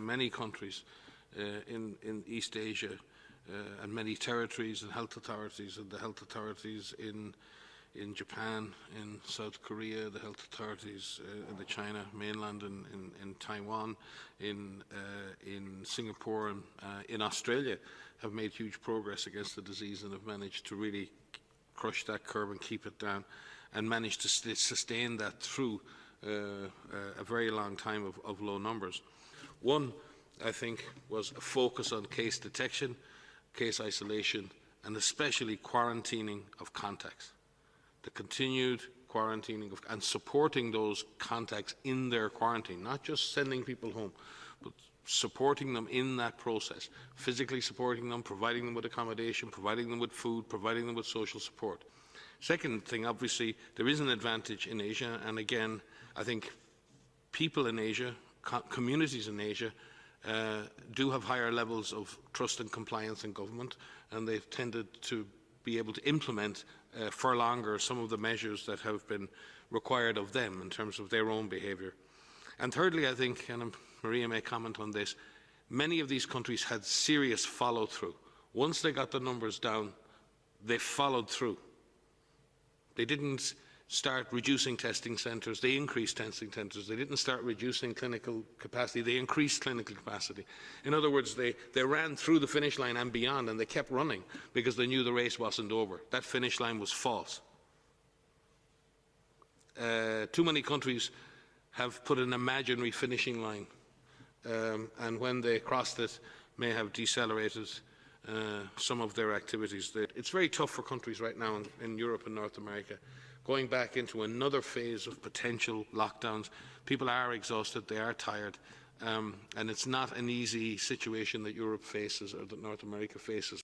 many countries in East Asia and many territories and health authorities, and the health authorities in Japan, in South Korea, the health authorities in the China mainland, in Taiwan, in Singapore, and in Australia have made huge progress against the disease and have managed to really crush that curve and keep it down, and managed to sustain that through a very long time of low numbers. One, I think, was a focus on case detection, case isolation, and especially quarantining of contacts. The continued quarantining and supporting those contacts in their quarantine, not just sending people home, but supporting them in that process, physically supporting them, providing them with accommodation, providing them with food, providing them with social support. Second thing, obviously, there is an advantage in Asia, and again, I think people in Asia, communities in Asia, do have higher levels of trust and compliance in government, and they've tended to be able to implement for longer some of the measures that have been required of them in terms of their own behaviour. And thirdly, I think, and Maria may comment on this, many of these countries had serious follow-through. Once they got the numbers down, they followed through. They didn't start reducing testing centres, they increased testing centres. They didn't start reducing clinical capacity, they increased clinical capacity. In other words, they ran through the finish line and beyond, and they kept running because they knew the race wasn't over. That finish line was false. Too many countries have put an imaginary finishing line, and when they crossed it, may have decelerated some of their activities. It's very tough for countries right now in Europe and North America, going back into another phase of potential lockdowns. People are exhausted, they are tired, and it's not an easy situation that Europe faces or that North America faces.